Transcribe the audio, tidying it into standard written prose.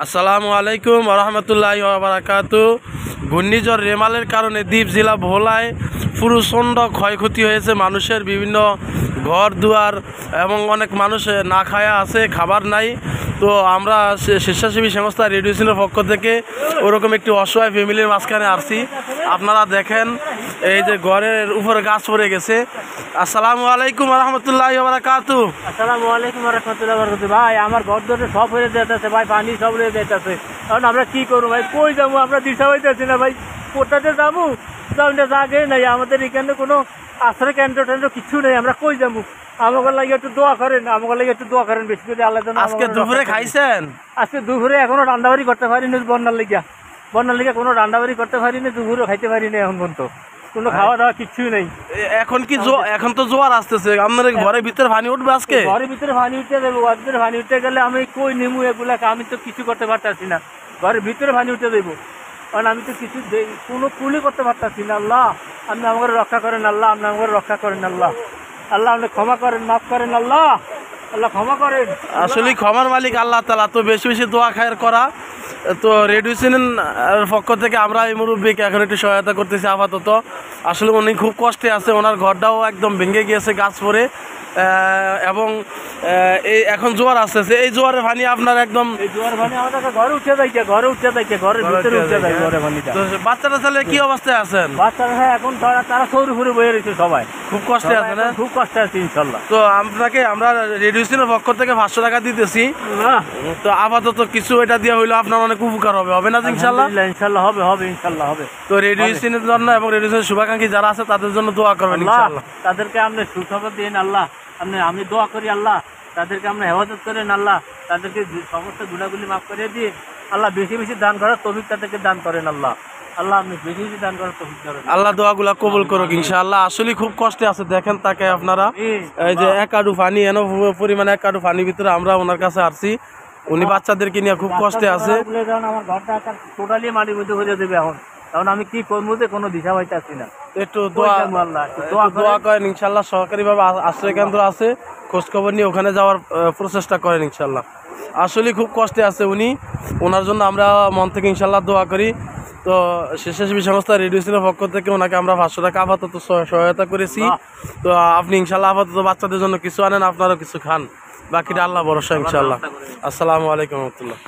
আসসালামু আলাইকুম রহমতুল্লাহি ওয়া বারাকাতু। ঘূর্ণিঝড় রেমালের কারণে দ্বীপ জেলা ভোলায় প্রচণ্ড ক্ষয়ক্ষতি হয়েছে। মানুষের বিভিন্ন ঘর দুয়ার এবং অনেক মানুষ না খায়া আছে, খাবার নাই। তো আমরা স্বেচ্ছাসেবী সংস্থা রেডিওসিনের পক্ষ থেকে ওরকম একটি অসহায় ফ্যামিলির মাঝখানে আসছি। আপনারা দেখেন এই যে ঘরের উপরে গাছ পড়ে গেছে। আসসালামু আলাইকুম রহমতুল্লাহি ওয়া বারাকাতু। আসসালামু আলাইকুম রহমতুল্লাহ বরকাত। ভাই আমার ঘর ধরে সব হয়ে যেতেছে ভাই, পানি সব হয়ে যেতেছে। কারণ আমরা কি করবো ভাই, কই যাবো, আমরা দিশা হইতেছি না ভাই, কোথাতে যাবো জাগে নাই। আমাদের এখানে কোনো আশ্রয় কেন্দ্র টেন্দ্র কিছু নেই, আমরা কই যাবো? আমাকে লাগে একটু দোয়া করেন, আমাকে লাগে একটু দোয়া করেন বেশি করে আল্লাহ। আজকে দুপুরে খাইছেন? আজকে দুপুরে এখনো রান্নাবাড়ি করতে পারিনি, বন্যার লিগা কোনো রান্নাবাড়ি করতে পারিনি, দুপুরে খাইতে পারিনি এখন পর্যন্ত। কোনো খাওয়া দাওয়া কিছুই নেই। এখন তো জোয়ার আসতেছে, আপনার ঘরের ভিতরে পানি উঠবে আজকে? ঘরের ভিতরে পানি উঠতে দেবো, ঘরের ভিতরে পানি উঠতে গেলে আমি কই নেমু এগুলাকে? আমি তো কিছু করতে পারতাছি না, ঘরের ভিতরে পানি উঠে দেবো, কারণ আমি তো কিছু কোনো কুলি করতে পারতাছি না। আল্লাহ আপনি আমাকে রক্ষা করেন, আল্লাহ আপনি আমাকে রক্ষা করেন, আল্লাহ আল্লাহ আপনি ক্ষমা করেন, মাফ করেন, আল্লাহ আল্লাহ ক্ষমা করেন। আসলে ক্ষমার মালিক আল্লাহ তাআলা, তো বেশি বেশি দোয়া খায়ের করা। তো রেডিওসিনের পক্ষ থেকে আমরা এই মুরব্বীকে এখন একটু সহায়তা করতেছি আপাতত। আসলে উনি খুব কষ্টে আছে, ওনার ঘরটাও একদম ভেঙে গিয়েছে গাছ পড়ে, এবং এই এখন জোয়ার আসতেছে। এই জোয়ারের পানি আপনার একদম জোয়ার পানি আমাদের ঘরে উঠে যাইছে, ঘরের ভিতরে উঠে যায় ঘরে পানিটা। বাচ্চারা তাহলে কি অবস্থায় আছেন? বাচ্চারা এখন তারা সৌর ফুরে বয়ে রয়েছে, সবাই খুব কষ্টে আছে না? খুব কষ্টে আছে ইনশাল্লাহ। তো আপনাকে আমরা রেডিওসিনের পক্ষ থেকে 500 টাকা দিতেছি। তো আপাতত কিছু এটা দিয়ে হইলো আপনার অনেক উপকার হবে, হবে না ইনশাল্লাহ? ইনশাল্লাহ হবে, হবে ইনশাল্লাহ হবে। তো রেডিওসিনের জন্য এবং রেডিওসিনের শুভাকাঙ্ক্ষী যারা আছে তাদের জন্য দোয়া করবেন ইনশাল্লাহ। তাদেরকে আপনি সুখবর দিন আল্লাহ, আমি দোয়া করি আল্লাহ তাদেরকে আপনি হেফাজত করেন, আল্লাহ তাদেরকে সমস্ত গুণাগুলি মাফ করে দিয়ে আল্লাহ বেশি বেশি দান করার তৌফিক তাদেরকে দান করেন, আল্লাহ আল্লাহ আপনি বেশি বেশি দান করার তৌফিক করেন, আল্লাহ দোয়াগুলা কবুল করুক ইনশাআল্লাহ। আসলে খুব কষ্টে আছে, দেখেন তাকে আপনারা, এই যে এক কাডু পানি, এন পরিমাণে এক কাডু পানির ভিতরে আমরা ওনার কাছে আসছি। উনি বাচ্চাদেরকে নিয়ে খুব কষ্টে আছে। আমার ঘরটা টোটালি মাটির মধ্যে হয়ে দেবে এখন, কারণ আমি কি করবো যে কোনো দিশা পাইতেছি না। একটু দোয়া করেন ইনশাল্লাহ। সরকারিভাবে আশ্রয় কেন্দ্র আছে, খোঁজখবর নিয়ে ওখানে যাওয়ার প্রচেষ্টা করেন ইনশাল্লাহ। আসলে খুব কষ্টে আছে উনি, ওনার জন্য আমরা মন থেকে ইনশাল্লাহ দোয়া করি। তো স্বেচ্ছাসেবী সংস্থা রেডিওসিনের পক্ষ থেকে ওনাকে আমরা 500 টাকা আপাতত সহায়তা করেছি। তো আপনি ইনশাল্লাহ আপাতত বাচ্চাদের জন্য কিছু আনেন, আপনারও কিছু খান, বাকিটা আল্লাহ ভরসা ইনশাল্লাহ। আসসালামু আলাইকুম রহমতুল্লাহ।